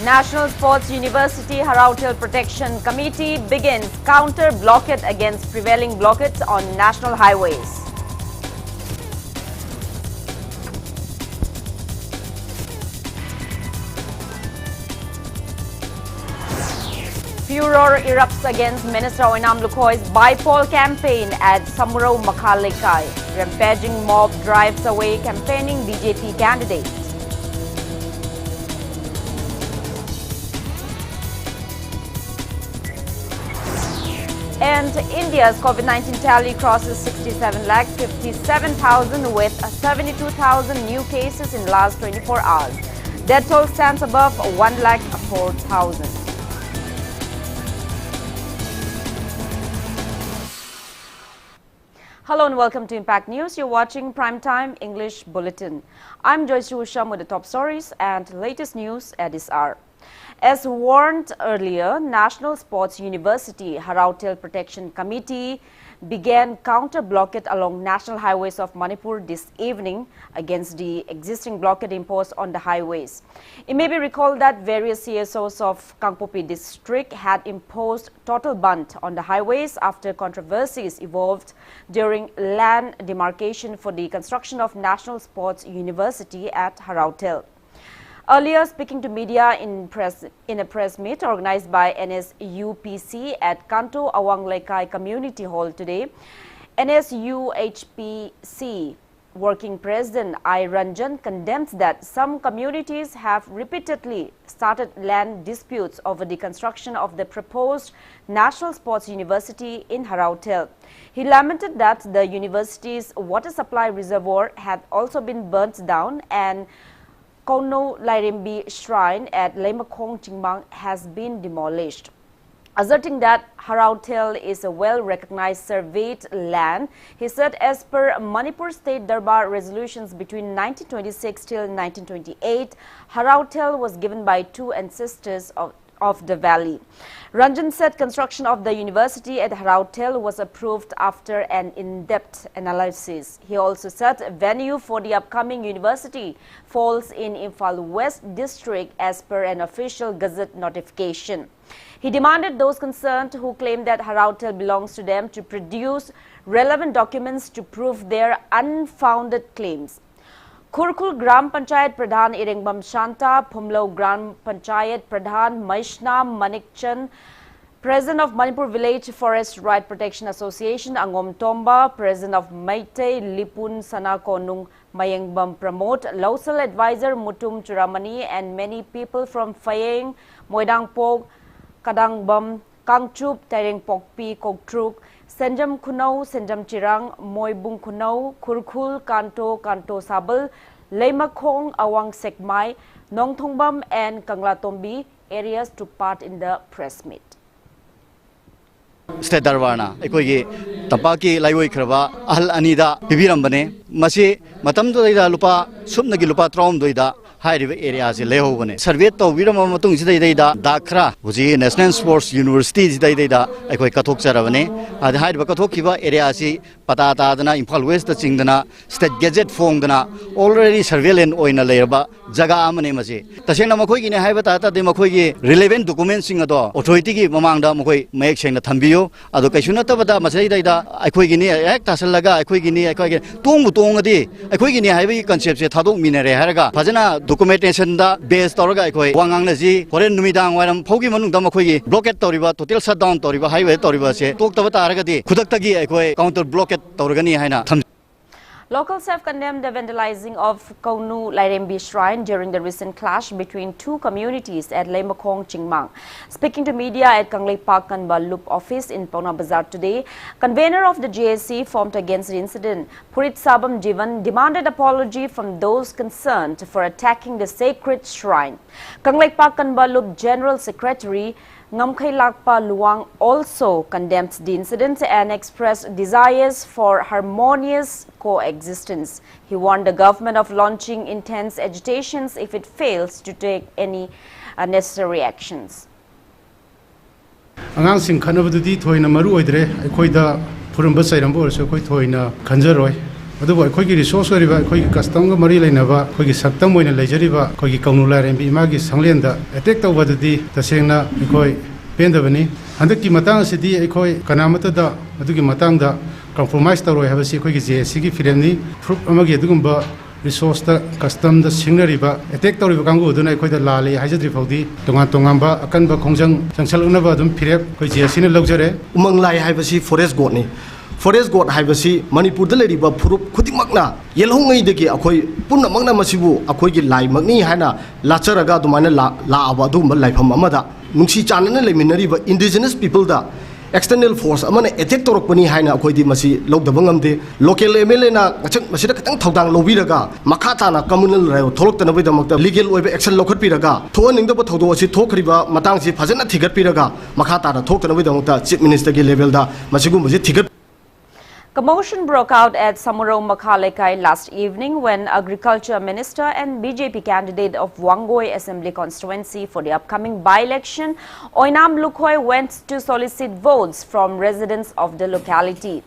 National Sports University Harautil Protection Committee begins counter blockade against prevailing blockades on national highways. Furor erupts against Minister Oinam Lukhoi's bypoll campaign at Samuro Makhalekai. Rampaging mob drives away campaigning BJP candidates. And India's COVID-19 tally crosses 67,57,000 with 72,000 new cases in the last 24 hours. Death toll stands above 1,04,000. Hello and welcome to Impact News. You're watching Primetime English Bulletin. I'm Joyshree Usham with the top stories and latest news at this hour. As warned earlier, National Sports University Harautil Protection Committee began counter-blockade along national highways of Manipur this evening against the existing blockade imposed on the highways. It may be recalled that various CSOs of Kangpopi district had imposed total ban on the highways after controversies evolved during land demarcation for the construction of National Sports University at Harautil. Earlier, speaking to media in a press meet organized by NSUPC at Kanto Awang Lekai Community Hall today, NSUHPC Working President I. Ranjan condemns that some communities have repeatedly started land disputes over the construction of the proposed National Sports University in Harautil. He lamented that the university's water supply reservoir had also been burnt down and Kono Lairimbi Shrine at Leimakhong Chingmang has been demolished. Asserting that Harautil is a well-recognized surveyed land, he said as per Manipur State Darbar resolutions between 1926 till 1928, Harautil was given by two ancestors of the valley. Ranjan said construction of the university at Harautil was approved after an in-depth analysis. He also said venue for the upcoming university falls in Imphal West district as per an official gazette notification. He demanded those concerned who claim that Harautil belongs to them to produce relevant documents to prove their unfounded claims. Kurkul Gram Panchayat Pradhan Irengbam Shanta, Phumlo Gram Panchayat Pradhan Maishnam Manikchan, President of Manipur Village Forest Right Protection Association Angom Tomba, President of Meitei Lipun Sanakonung Mayengbam Pramod, Losal Advisor Mutum Churamani and many people from Fayeng, Moidangpog, Kadangbam, Kangchup, Tereng Pokpi, Koktruk, Senjam Kunau, Senjam Chirang, Moibung Kunau, Kurkul, Kanto, Kanto Sabal, Leimakhong, Awang Sekmai, Nongthongbam and Kanglatombi areas took part in the press meet. State Darwana, Ekogi, Tapaki, Laiway Krava, Al Anida, Bibirambane, Masi, Matam Doida Lupa, Sumnagi Lupa Trom Doida, high river areas in Lehovane. Serveto, Viramatung Zida, Dakra, Uzi, National Sports University Zida, Ekoi Katok Saravane, at the height of Katokiva areas, Patata, Imphal West, Chingdana, State Gazette Fongdana, already surveillance Oina Lerba, Jaga Amanemazi. Tashena Makoi in a Habitat, the Makoi, relevant documents in a door, authority Mamanda Mokoi, make Shana Tambio, Adokashuna Tabata, Masada, Aquigini, Tasalaga, Aquigini, Tung Tungadi, Aquigini, heavy concepts, Taduk Minere Haraga, Pazana, documentation da base Toraga, Wanganazi, Korean Numidang, Waram, Pokemon Damakoi, blockade Toriba, Total shutdown Toriba, Highway Toriba, Tokta Aragadi, Kudaktagi, counter blockade Torgani Haina. Locals have condemned the vandalizing of Konu Lairembi Shrine during the recent clash between two communities at Leimakhong Chingmang. Speaking to media at Kanglei Park Kanba Loop office in Pauna Bazaar today, convener of the JSC formed against the incident, Purit Sabam Jivan, demanded apology from those concerned for attacking the sacred shrine. Kanglei Park Kanba Loop General Secretary Ngamkhay Lakpa Luang also condemned the incident and expressed desires for harmonious coexistence. He warned the government of launching intense agitations if it fails to take any necessary actions. Angang sing khanabadudi thoina maru oidre aikoida phurumba sairamba orso koi thoina khanjaroi ꯑꯗꯨꯕꯨ ꯑꯩꯈꯣꯏꯒꯤ resource ꯑꯣꯏꯔꯤꯕ ꯑꯩꯈꯣꯏꯒꯤ ꯀꯁꯇꯝꯒ ꯃꯔꯤ ꯂꯩꯅꯕ ꯑꯩꯈꯣꯏꯒꯤ ꯁꯛꯇꯝ ꯑꯣꯏꯅ ꯂꯩꯖꯔꯤꯕ ꯑꯩꯈꯣꯏꯒꯤ ꯀꯧꯅꯨ ꯂꯥꯏꯔꯦꯝꯕꯤ ꯏꯃꯥꯒꯤ ꯁꯪꯂꯦꯟꯗ ꯑꯦꯇꯦꯛ ꯇꯧꯕꯗꯨꯗꯤ ꯇꯁꯦꯡꯅ ꯑꯩꯈꯣꯏ ꯄꯦꯟꯗꯕꯅꯤ ꯍꯟꯗꯛꯀꯤ ꯃꯇꯥꯡ ꯑꯁꯤꯗꯤ ꯑꯩꯈꯣꯏ ꯀꯅꯥꯃꯠꯇꯗ ꯃꯗꯨꯒꯤ ꯃꯇꯥꯡꯗ ꯀꯝꯄ꯭ꯔꯣꯃꯥꯏꯁ ꯇꯧꯔꯣꯏ ꯍꯥꯏꯕꯁꯤ ꯑꯩꯈꯣꯏꯒꯤ JSCꯒꯤ ꯐꯤꯔꯦꯞꯅꯤ ꯐꯨꯔꯨꯞ ꯑꯃꯒꯤ ꯑꯗꯨꯒꯨꯝꯕ ꯔꯤꯁꯣꯔꯁꯇ ꯀꯁꯇꯝꯗ ꯁꯤꯡꯅꯔꯤꯕ ꯑꯦꯇꯦꯛ ꯇꯧꯔꯤꯕ ꯀꯥꯡꯕꯨ ꯑꯗꯨꯅ ꯑꯩꯈꯣꯏꯗ ꯂꯥꯜꯂꯤ ꯍꯥꯏꯖꯗ꯭ꯔꯤ ꯐꯥꯎꯗꯤ ꯇꯣꯉꯥꯟ ꯇꯣꯉꯥꯟꯕ ꯑꯀꯟꯕ ꯈꯣꯡꯖꯪ ꯆꯪꯁꯜꯂꯛꯅꯕ ꯑꯗꯨꯝ ꯐꯤꯔꯦꯞ ꯑꯩꯈꯣꯏ JSCꯅ ꯂꯧꯖꯔꯦ ꯎꯃꯪ ꯂꯥꯏ ꯍꯥꯏꯕꯁꯤ ꯐꯣꯔꯦꯁ ꯒꯣꯗꯅꯤ ꯐꯣꯔꯦꯁ ꯒꯣꯗ ꯍꯥꯏꯕꯁꯤ ꯃꯅꯤꯄꯨꯔꯗ ꯂꯩꯔꯤꯕ ꯐꯨꯔꯨꯞ ꯈꯨꯗꯤꯡꯃꯛꯅ ꯌꯦꯜꯍꯧꯉꯩꯗꯒꯤ ꯑꯩꯈꯣꯏ ꯄꯨꯝꯅꯃꯛꯅ ꯃꯁꯤꯕꯨ ꯑꯩꯈꯣꯏꯒꯤ ꯂꯥꯏꯃꯛꯅꯤ ꯍꯥꯏꯅ ꯂꯥꯠꯆꯔꯒ ꯑꯗꯨꯃꯥꯏꯅ ꯂꯥꯛꯑꯕ ꯑꯗꯨꯒꯨꯝꯕ ꯂꯥꯏꯐꯝ ꯑꯃꯗ ꯅꯨꯡꯁꯤ ꯆꯥꯟꯅꯅ ꯂꯩꯃꯤꯟꯅꯔꯤꯕ indigenous ꯄꯤꯄꯜꯗ external force amana attack torokpani haina akhoi masi logdaba ngamde local MLA na masida katang thodang lobiraga makha tana communal rayo tholokta nabai damakta legal oiba action lokhat piraga thoning da thodo asi thokriba matang si phajana thigat piraga makha tana thokta nabai damakta chief minister gi level da masigum masi thigat. Commotion broke out at Samuro Makhalekai last evening when Agriculture Minister and BJP candidate of Wangoi Assembly constituency for the upcoming by-election, Oinam Lukhoi, went to solicit votes from residents of the locality.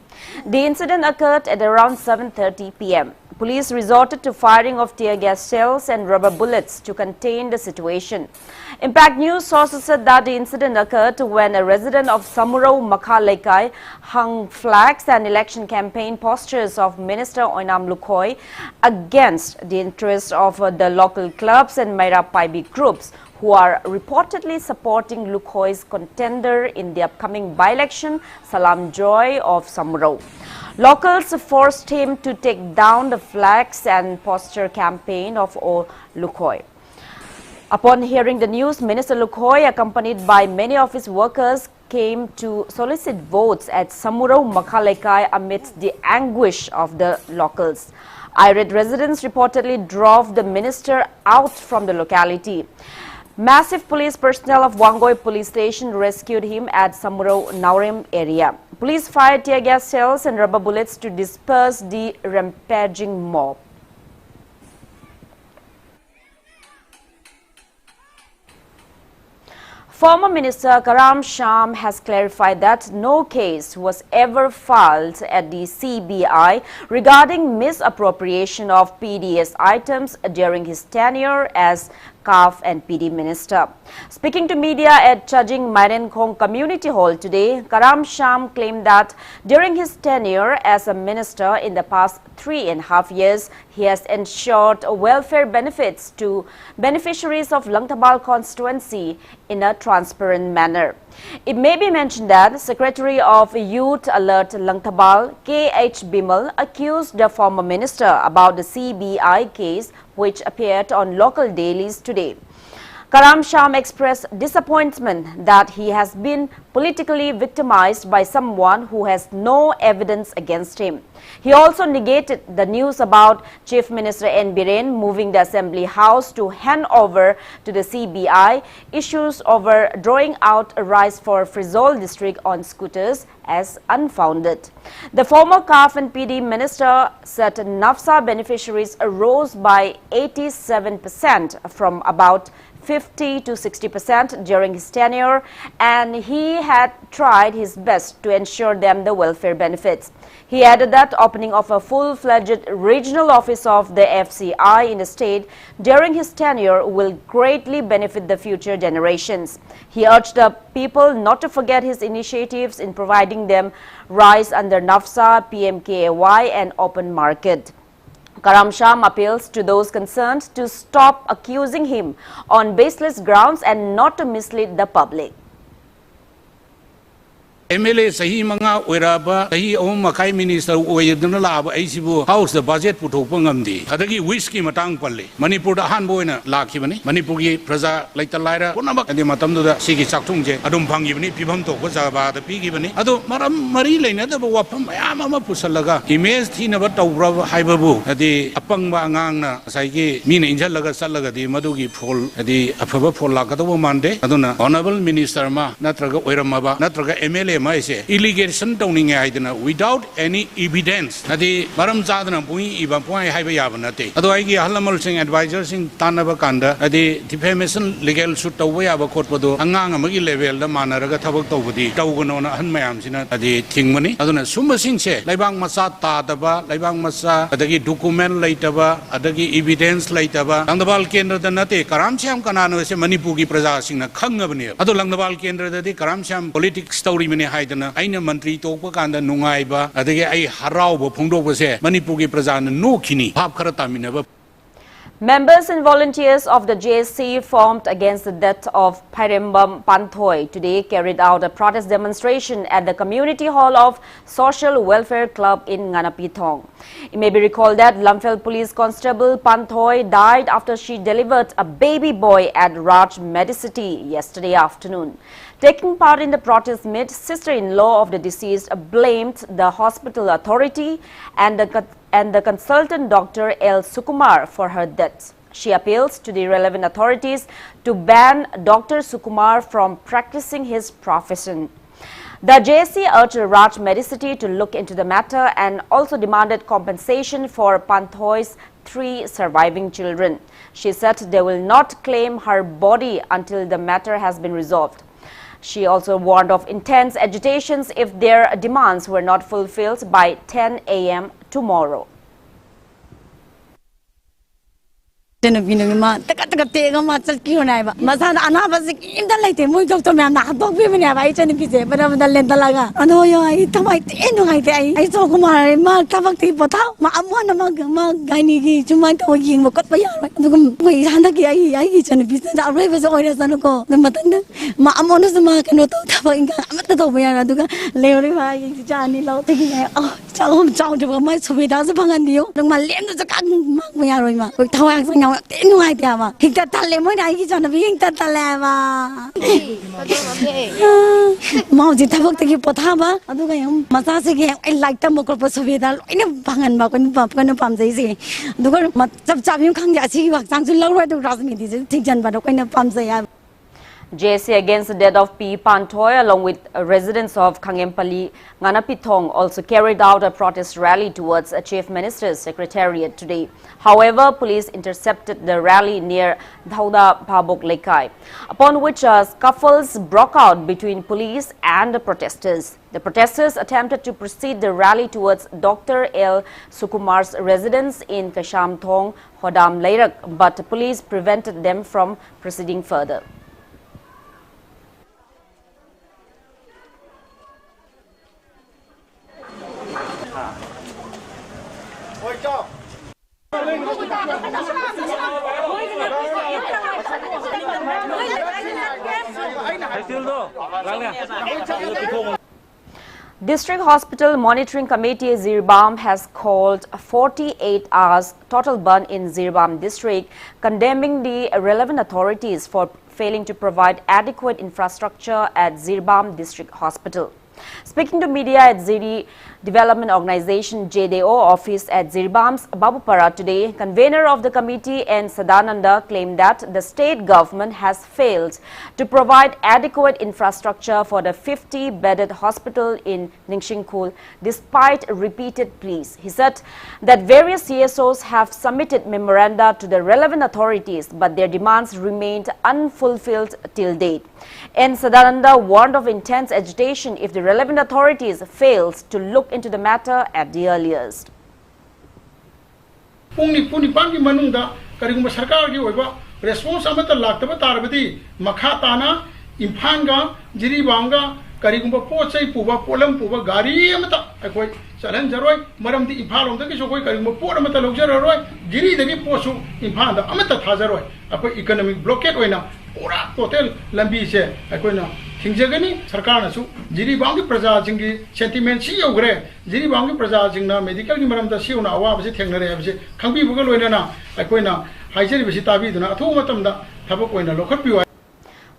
The incident occurred at around 7:30 p.m. Police resorted to firing of tear gas shells and rubber bullets to contain the situation. Impact News sources said that the incident occurred when a resident of Samuro Makhalekai hung flags and election campaign posters of Minister Oinam Lukhoi against the interests of the local clubs and Maira Paibi groups who are reportedly supporting Lukhoi's contender in the upcoming by-election, Salam Joy of Samuro. Locals forced him to take down the flags and poster campaign of Lukhoi. Upon hearing the news, Minister Lukhoi, accompanied by many of his workers, came to solicit votes at Samuro Makhalekai amidst the anguish of the locals. Irate residents reportedly drove the minister out from the locality. Massive police personnel of Wangoi police station rescued him at Samuro Naurem area. Police fired tear gas shells and rubber bullets to disperse the rampaging mob. Former Minister Usham has clarified that no case was ever filed at the CBI regarding misappropriation of PDS items during his tenure as CAF and PD minister. Speaking to media at Chajing Mairenkong Community Hall today, Usham claimed that during his tenure as a minister in the past 3.5 years, he has ensured welfare benefits to beneficiaries of Langtabal constituency in a transparent manner. It may be mentioned that Secretary of Youth Alert Langtabal, K.H. Bimal, accused the former minister about the CBI case which appeared on local dailies today. Usham expressed disappointment that he has been politically victimized by someone who has no evidence against him. He also negated the news about Chief Minister N. Biren moving the Assembly House to hand over to the CBI issues over drawing out a rise for Frizol district on scooters as unfounded. The former CAF and PD minister said NAFSA beneficiaries rose by 87% from about 50 to 60% during his tenure, and he had tried his best to ensure them the welfare benefits. He added that opening of a full-fledged regional office of the FCI in the state during his tenure will greatly benefit the future generations. He urged the people not to forget his initiatives in providing them rice under NAFSA, PMKAY and open market. Usham appeals to those concerned to stop accusing him on baseless grounds and not to mislead the public. MLA sahi manga oiraba sahi om makai minister oidna laba aisibu house the budget puthokpa ngamdi adagi whiskey matang palle Manipur da han boina lakhibani Manipur gi praja laita laira punamak adi matam da sigi chakthung je adum phangibani pibam to jaba da pigibani adu maram mari leina da wafam mayam ama pusalaga image thina ba tawra haibabu adi apangba angang na saigi mina injalaga salaga di madugi phol adi afaba phol lagadaw mande aduna honorable minister ma natraga oiramaba natraga MLA mai se allegation tawning ai dana without any evidence adi maram chadana pui iba point hai ba yaba nate ado ai gi halamal sing advisor sing tanaba kanda adi defamation legal suit tawba yaba court bodo angang amagi level da manaraga thabak tawbudi tawgono na han mayam sina adi thingmani aduna sumba sing se laibang masa ta daba laibang masa adagi document laitaba adagi evidence laitaba langdabal kendra da nate karam syam kanano se manipur gi praja sing na khangabani ado langdabal kendra da di karam syam politics story mane haidana aina mantri tokpa kanda nungai ba adagi ai harau bo phungdok ba se manipur gi praja na no khini bhap khara tamina ba. Members and volunteers of the JSC formed against the death of Pairembam Panthoi today carried out a protest demonstration at the community hall of Social Welfare Club in Nganapithong. It may be recalled that Lamphel Police Constable Panthoi died after she delivered a baby boy at Raj Medicity yesterday afternoon. Taking part in the protest meet, sister-in-law of the deceased blamed the hospital authority and the consultant Dr. L. Sukumar for her death. She appeals to the relevant authorities to ban Dr. Sukumar from practicing his profession. The JSC urged Raj Medicity to look into the matter and also demanded compensation for Panthoi's 3 surviving children. She said they will not claim her body until the matter has been resolved. She also warned of intense agitations if their demands were not fulfilled by 10 a.m. tomorrow. Jenabinuma, Takatega Master Kionaba, Masana Anabas in the late Mukamana, don't be in a right and pizza, but of the Lentalaga. I know I I saw Kumar, Mark Tabaki Pota, Mamma Gaini, Jumanto, King, Mokotaya, Handaki, I each and business, our rivers always Sanoko, the Matanda, Mamonos the Mark and Tabaka, Amatadoya, Leoriva, Johnny, oh, Chow to my sweet as a pangandio, the Malan is a cotton mark we are with Tawang. No idea. He got a lemon. I is on the being that the lava. Mount it about the Potaba. I do Masasi. I like the Mokopos of it in a pangan bakun pumpkin pump. They say, the girl Matsam can see what sounds lower to Rasmi. This is Tijan, but when the pumps they have. JSC against the death of P. Panthoi along with residents of Kangempali, Nganapithong also carried out a protest rally towards a Chief Minister's Secretariat today. However, police intercepted the rally near Dhauda Pabok Lekai, upon which scuffles broke out between police and the protesters. The protesters attempted to proceed the rally towards Dr. L. Sukumar's residence in Kashamthong, Hodam Leirak, but police prevented them from proceeding further. District Hospital Monitoring Committee Zirbam has called 48 hours total ban in Zirbam district, condemning the relevant authorities for failing to provide adequate infrastructure at Zirbam District Hospital. Speaking to media at Ziri Development Organization JDO office at Zirbam's Babupara today, convener of the committee and Sadananda claimed that the state government has failed to provide adequate infrastructure for the 50-bedded hospital in Ningxingkul despite repeated pleas. He said that various CSOs have submitted memoranda to the relevant authorities, but their demands remained unfulfilled till date. And Sadananda warned of intense agitation if the relevant authorities fails to look into the matter at the earliest. Response amata laktaba tarabadi makha tana imphanga jiribanga karigumba pochai puba polam puba gari amata akoi chalan jaroi maramdi imphal omda ki sokoi karigumba pot amata logjaroi jiri dagi pochu imphanda amata thajaroi akoi economic blockade oina pura total lambi se akoi na thingjagani sarkar na su jiribangi praja jingi sentiment si yogre jiribangi praja jingna medical ki maramda siuna awa base thengnare base khangbi buga loina na akoi na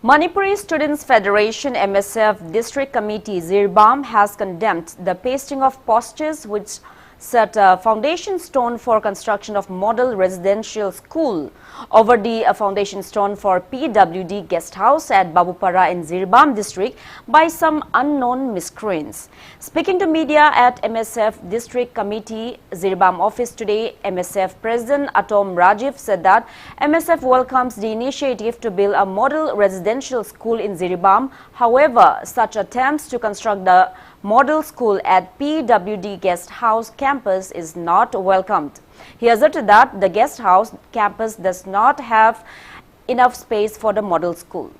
Manipuri Students Federation MSF District Committee Zirbam has condemned the pasting of posters which set a foundation stone for construction of model residential school over the foundation stone for PWD guest house at Babupara in Zirbam district by some unknown miscreants. Speaking to media at MSF District Committee Zirbam office today, MSF President Atom Rajiv said that MSF welcomes the initiative to build a model residential school in Zirbam. However, such attempts to construct the model school at PWD guest house campus is not welcomed. He asserted that the guest house campus does not have enough space for the model school.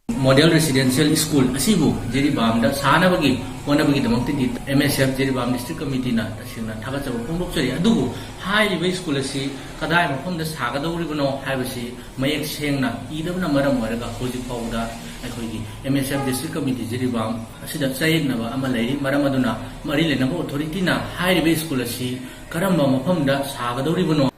Model residential school asibu Zirbam da sanabagi honabagi damakti MSF Zirbam District Committee na tasina thagachabu pongdokchari adubu hairiba school asi kadai mafamda sagadawribano haibasi mayek sengna idabna maram waraga hoji fawda aikoigi MSF District Committee Zirbam asida chayeknaba ama leiri maram aduna mari lenaba authority na hairiba school asi karamba mafamda sagadawribano.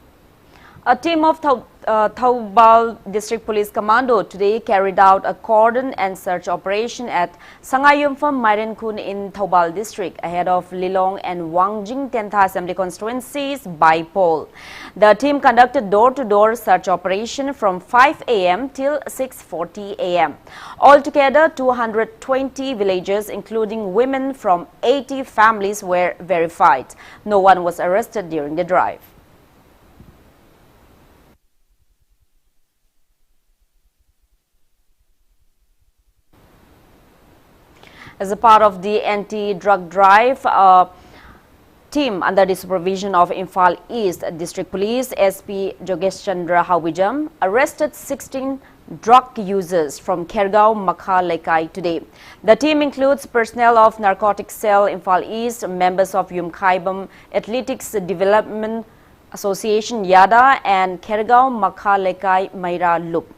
A team of Thoubal District Police Commando today carried out a cordon and search operation at Sangayumpham Mairenkun in Thoubal District ahead of Lilong and Wangjing 10th Assembly constituencies by poll. The team conducted door-to-door search operation from 5 a.m. till 6:40 a.m. Altogether, 220 villagers, including women from 80 families, were verified. No one was arrested during the drive. As a part of the anti-drug drive, a team under the supervision of Imphal East District Police SP Jogesh Chandra Hawijam arrested 16 drug users from Khergaon Makha Lekai today. The team includes personnel of Narcotics Cell Imphal East, members of Yumkhaibam Athletics Development Association Yada and Khergaon Makha Lekai Maira Loop.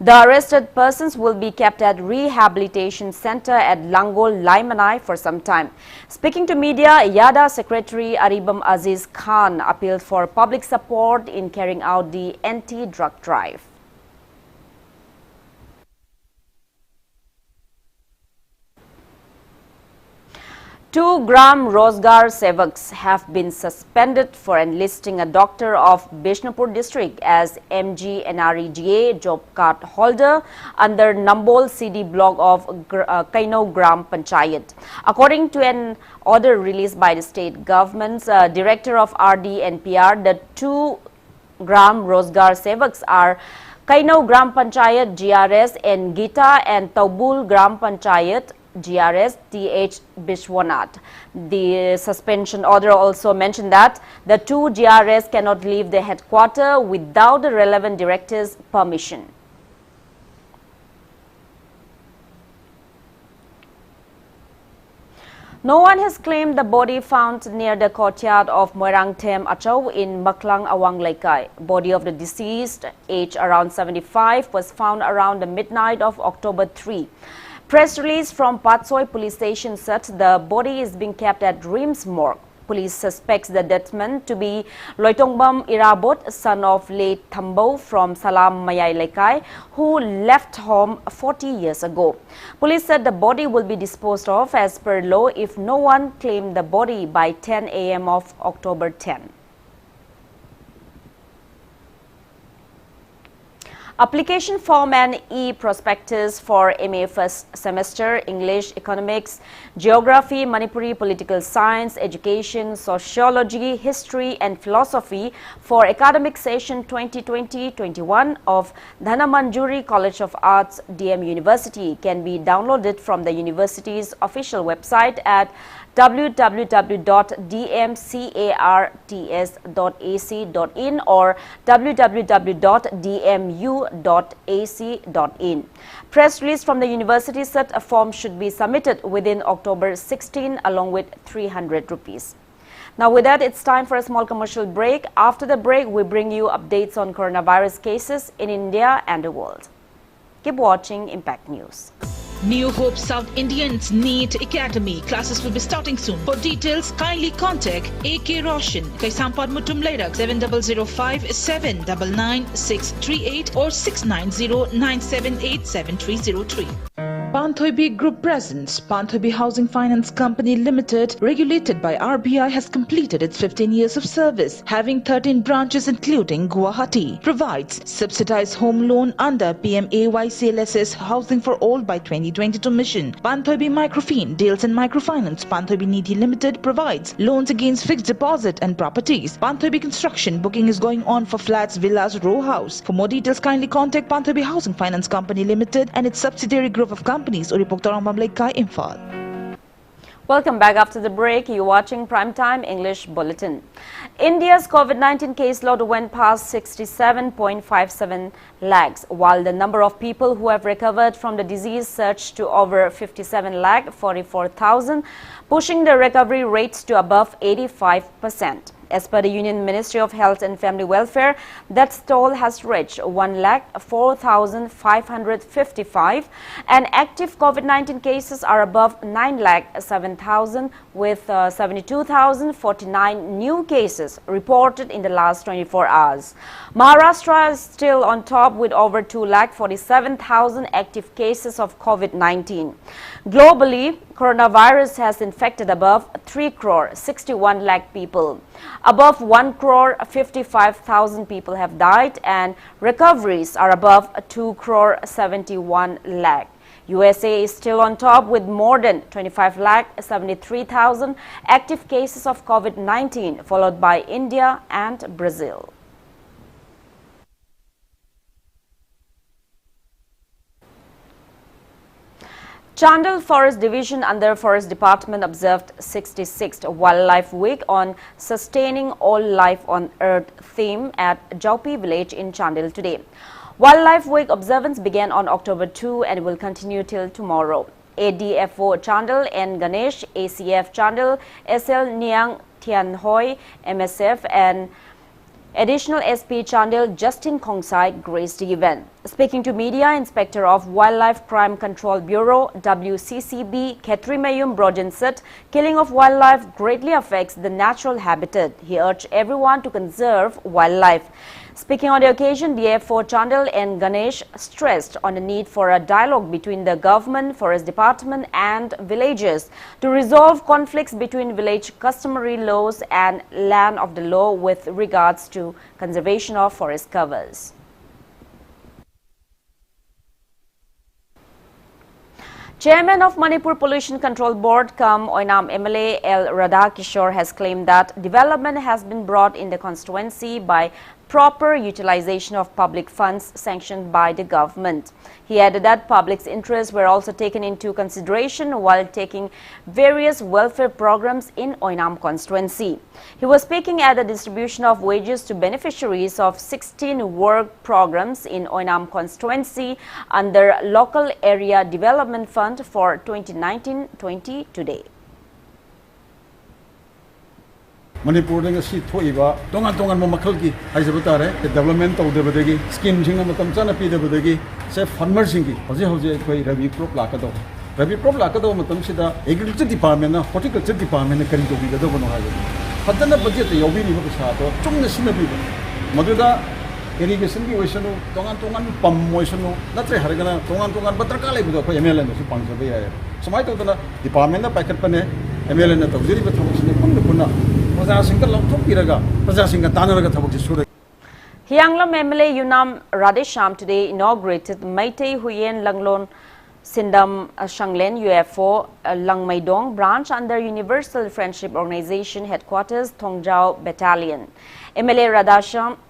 The arrested persons will be kept at Rehabilitation Center at Langol Laimanai for some time. Speaking to media, Yada Secretary Aribam Aziz Khan appealed for public support in carrying out the anti-drug drive. Two Gram Rozgar Sevaks have been suspended for enlisting a doctor of Bishnupur district as MG NREGA job card holder under Nambol CD block of Kaino Gram Panchayat. According to an order released by the state government's director of RD and PR, the 2 Gram Rozgar Sevaks are Kaino Gram Panchayat GRS and Gita and Taubul Gram Panchayat GRS TH Bishwanath. The suspension order also mentioned that the 2 GRS cannot leave the headquarters without the relevant director's permission. No one has claimed the body found near the courtyard of Moirang Them Achau in Maklang Awang Laikai. Body of the deceased, aged around 75, was found around the midnight of October 3. Press release from Patsoy Police Station said the body is being kept at Rims Morgue. Police suspects the deathman to be Loitongbam Irabot, son of late Thambo from Salam Mayai Lekai, who left home 40 years ago. Police said the body will be disposed of as per law if no one claimed the body by 10 a.m. of October 10. Application form and e-prospectus for MA first semester English, Economics, Geography, Manipuri, Political Science, Education, Sociology, History and Philosophy for academic session 2020-21 of Dhanamanjuri College of Arts, DM University can be downloaded from the university's official website at www.dmcarts.ac.in or www.dmu.ac.in. Press release from the university said a form should be submitted within October 16 along with 300 rupees. Now with that, it's time for a small commercial break. After the break, we bring you updates on coronavirus cases in India and the world. Keep watching Impact News. New Hope South Indians NEET Academy. Classes will be starting soon. For details, kindly contact AK Roshan, Kaisampad Mutum Lairak 7005 799 638 or 690 978 7303. Panthoibi Group presents Panthoibi Housing Finance Company Limited, regulated by RBI, has completed its 15 years of service, having 13 branches including Guwahati. Provides subsidized home loan under PMAY CLSS Housing for All by 2022 mission. Panthoibi Microfinance deals in microfinance. Panthoibi Nidhi Limited provides loans against fixed deposit and properties. Panthoibi Construction booking is going on for flats, villas, row house. For more details, kindly contact Panthoibi Housing Finance Company Limited and its subsidiary group of companies. Welcome back after the break. You're watching Primetime English Bulletin. India's COVID-19 caseload went past 67.57 lakhs, while the number of people who have recovered from the disease surged to over 57 lakh 44,000, pushing the recovery rates to above 85%. As per the Union Ministry of Health and Family Welfare, that toll has reached 1,04,555 and active COVID-19 cases are above 9,07,000 with 72,049 new cases reported in the last 24 hours. Maharashtra is still on top with over 2,47,000 active cases of COVID-19. Globally, coronavirus has infected above 3 crore 61 lakh people. Above 1 crore 55,000 people have died and recoveries are above 2 crore 71 lakh. USA is still on top with more than 25 lakh 73,000 active cases of COVID-19, followed by India and Brazil. Chandel Forest Division under Forest Department observed 66th Wildlife Week on Sustaining All Life on Earth theme at Jaupi village in Chandel today. Wildlife Week observance began on October 2 and will continue till tomorrow. ADFO Chandel N. Ganesh, ACF Chandel, SL Niang Tian Hoi, MSF and Additional SP Chandel Justin Kongsai graced the event. Speaking to media, Inspector of Wildlife Crime Control Bureau WCCB Ketrimayum Brojan said, killing of wildlife greatly affects the natural habitat. He urged everyone to conserve wildlife. Speaking on the occasion, DFO Chandel and Ganesh stressed on the need for a dialogue between the government, forest department and villagers to resolve conflicts between village customary laws and land of the law with regards to conservation of forest covers. Chairman of Manipur Pollution Control Board, Oinam MLA L. Radhakishore has claimed that development has been brought in the constituency by proper utilization of public funds sanctioned by the government. He added that public's interests were also taken into consideration while taking various welfare programs in Oinam constituency. He was speaking at the distribution of wages to beneficiaries of 16 work programs in Oinam constituency under Local Area Development Fund for 2019-20 today. Manipur dengan si thoiba tongan mamakal ki haijaba tare development tawdebadagi scheme singa matam chana pidebadagi se farmer singi hoje koi rabi crop lakado matam sida agriculture department na horticulture department na kari dobi gado bono haje hadana budget yobi ni ba to chumna sina bi maduda irrigation ki oisanu tongan pam oisanu natre hargana tongan batraka le bido ko MLN su pangsabe ya samai to na department na packet pane MLN na tawjiri ba thobusine punna Hyanglam MLA Unam Radhesham today inaugurated Meitei Huyen Langlon Sindam Shanglen UFO Langmaidong branch under Universal Friendship Organization headquarters Thongjao Battalion. MLA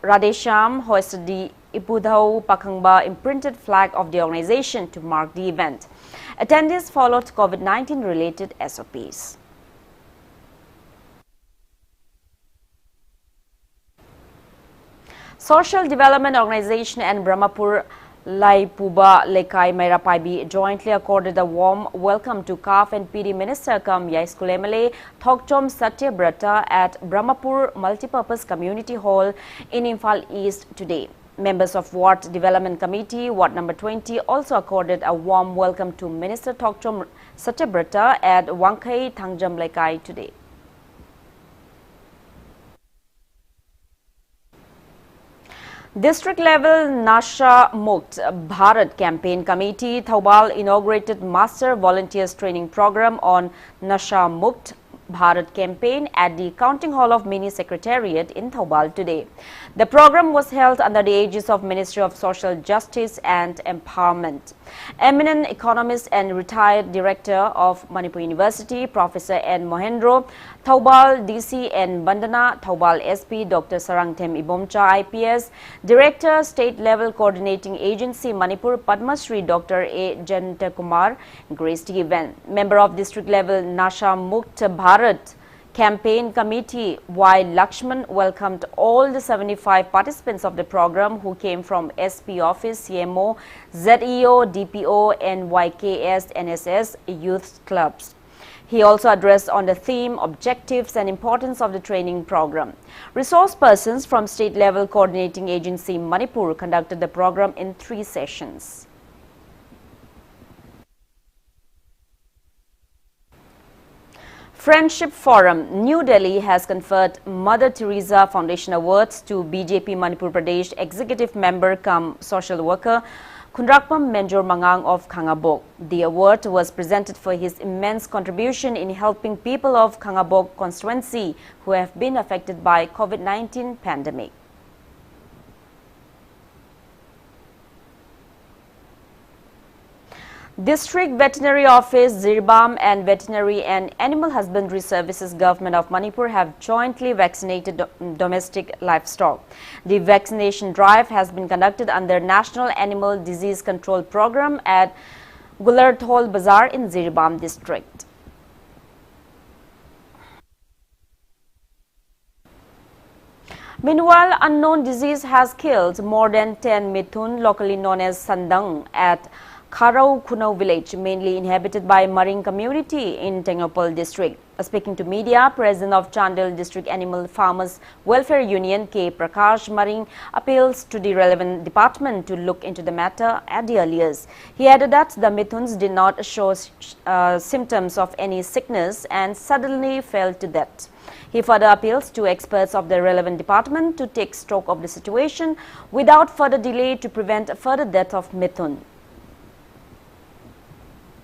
Radhesham hoisted the Ipudhau Pakangba imprinted flag of the organization to mark the event. Attendees followed COVID-19 related SOPs. Social Development Organization and Brahmapur Laipuba Lekai Mairapaibi jointly accorded a warm welcome to CAF and PD Minister Yai School MLA Thokchom Satyabrata at Brahmapur Multipurpose Community Hall in Imphal East today. Members of Ward Development Committee, Ward number 20, also accorded a warm welcome to Minister Thokchom Satyabrata at Wangkai Thangjam Lekai today. District level Nasha Mukt Bharat Campaign Committee Thoubal inaugurated Master Volunteers Training Program on Nasha Mukt Bharat campaign at the Counting Hall of Mini Secretariat in Thoubal today. The program was held under the aegis of Ministry of Social Justice and Empowerment. Eminent economist and retired director of Manipur University, Professor N. Mohendro, Thoubal DC and Bandana, Thoubal SP, Dr. Sarangthem Ibomcha IPS, Director, State Level Coordinating Agency, Manipur, Padma Shri Dr. A. Janta Kumar, graced the event. Member of District Level Nasha Mukt Bharat Campaign Committee Y. Lakshman welcomed all the 75 participants of the program who came from SP Office, CMO, ZEO, DPO, NYKS, NSS, youth clubs. He also addressed on the theme, objectives and importance of the training program. Resource persons from State Level Coordinating Agency Manipur conducted the program in 3 sessions. Friendship Forum, New Delhi has conferred Mother Teresa Foundation Awards to BJP Manipur Pradesh Executive Member cum Social Worker Kundrakpam Menjor Mangang of Khangabok. The award was presented for his immense contribution in helping people of Khangabok constituency who have been affected by COVID-19 pandemic. District Veterinary Office, Zirbam and Veterinary and Animal Husbandry Services Government of Manipur have jointly vaccinated domestic livestock. The vaccination drive has been conducted under National Animal Disease Control Program at Gularthol Bazar in Zirbam district. Meanwhile, unknown disease has killed more than 10 mithun, locally known as Sandang, at Kharau Kunau village, mainly inhabited by Marine community in Tengopal district. Speaking to media, President of Chandel District Animal Farmers Welfare Union K. Prakash Marine appeals to the relevant department to look into the matter at the earliest. He added that the mithuns did not show symptoms of any sickness and suddenly fell to death. He further appeals to experts of the relevant department to take stock of the situation without further delay to prevent further death of mithun.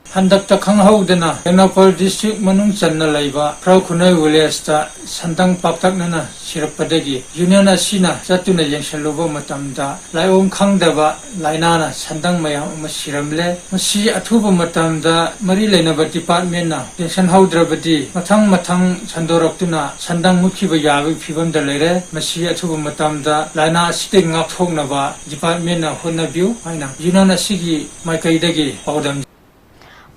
Handakta Khanghaudana, Tengopal District Manung Channa Laiva, Prau Kunai Vilesta, Santang Paptaknana, Shirapadegi, Union Asina, Satuna Yanshaluba Matamda, Laiong Kangdava, Lainana, Santang Maya Mashiramle, Masi Atuba Matamda, Marilena Departmenta, Yanshan Haudravati, Matang Sandoraktuna, Sandang Mukiba Yavi, Pibam Dalere, Masi Atuba Matamda, Laina Sitting up Hognava, Departmenta Honabu, Aina, Union Asigi, Makaidagi, Audam.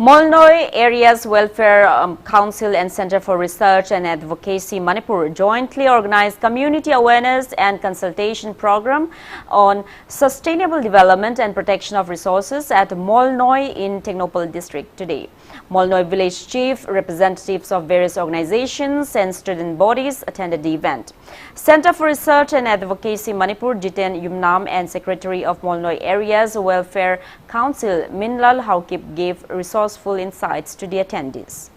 Molnoi Areas Welfare Council and Center for Research and Advocacy Manipur jointly organized community awareness and consultation program on sustainable development and protection of resources at Molnoi in Tengopal district today. Molnoi village chief, representatives of various organizations and student bodies attended the event. Center for Research and Advocacy Manipur Jiten Yumnam and Secretary of Molnoi Areas Welfare Council Minlal Haukip gave resourceful insights to the attendees.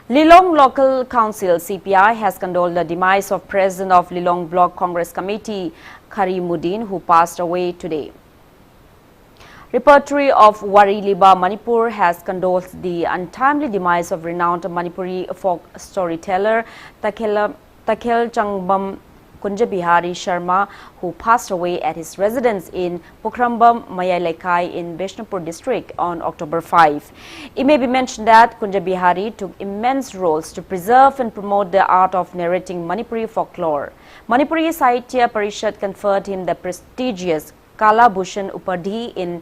Lilong Local Council CPI has condoled the demise of President of Lilong Block Congress Committee Karimuddin, who passed away today. Repertory of Wari Liba Manipur has condoled the untimely demise of renowned Manipuri folk storyteller Takhel Changbam Kunjabihari Sharma, who passed away at his residence in Pukhrambam Mayalaikai in Bishnupur district on October 5. It may be mentioned that Kunjabihari took immense roles to preserve and promote the art of narrating Manipuri folklore. Manipuri Sahitya Parishad conferred him the prestigious Kala Bhushan Upadhi in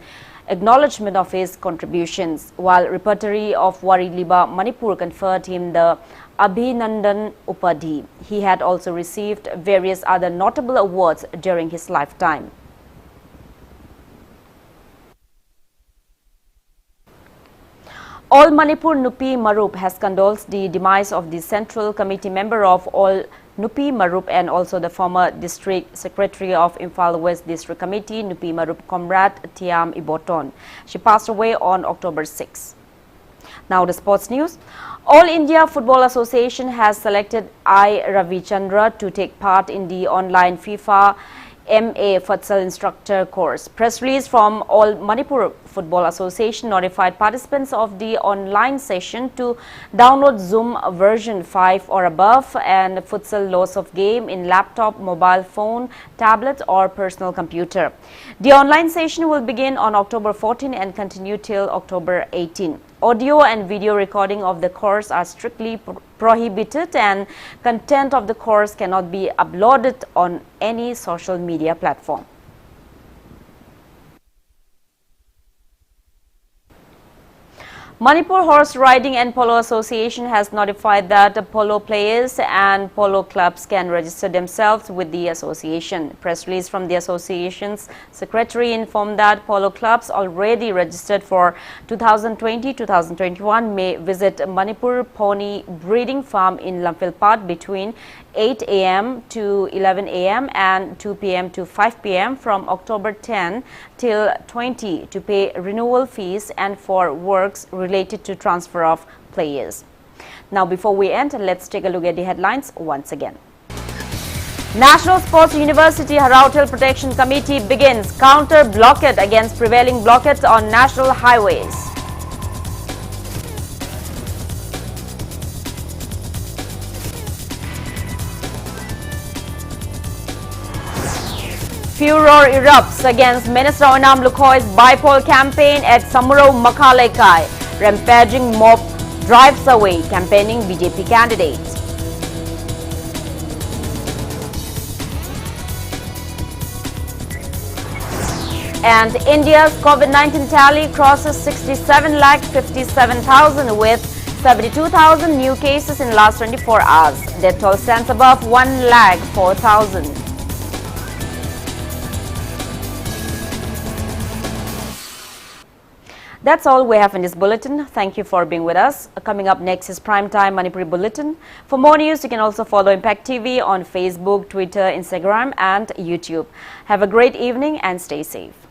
acknowledgement of his contributions, while Repertory of Wari Liba Manipur conferred him the Abhinandan Upadhi. He had also received various other notable awards during his lifetime. All Manipur Nupi Marup has condoled the demise of the Central Committee member of All Nupi Marup and also the former District Secretary of Imphal West District Committee Nupi Marup Comrade Tiam Iboton. She passed away on October 6. Now the sports news. All India Football Association has selected I. Ravichandra to take part in the online FIFA MA Futsal Instructor course. Press release from All Manipur Football Association notified participants of the online session to download Zoom version 5 or above and futsal laws of game in laptop, mobile phone, tablet or personal computer. The online session will begin on October 14 and continue till October 18. Audio and video recording of the course are strictly prohibited and content of the course cannot be uploaded on any social media platform. Manipur Horse Riding and Polo Association has notified that polo players and polo clubs can register themselves with the association. Press release from the association's secretary informed that polo clubs already registered for 2020-2021 may visit Manipur Pony Breeding Farm in Lamphilpat between 8 a.m. to 11 a.m. and 2 p.m. to 5 p.m. from October 10 till 20 to pay renewal fees and for works related to transfer of players. Now before we end, let's take a look at the headlines once again. National Sports University Harautil Protection Committee begins counter blockade against prevailing blockades on national highways. Furor erupts against Minister Onam Lukhoi's bipole campaign at Samuro Makhalekai. Rampaging mob drives away campaigning BJP candidates. And India's COVID-19 tally crosses 67,57,000 with 72,000 new cases in last 24 hours. Death toll stands above 1,04,000. That's all we have in this bulletin. Thank you for being with us. Coming up next is Primetime Manipuri Bulletin. For more news, you can also follow Impact TV on Facebook, Twitter, Instagram and YouTube. Have a great evening and stay safe.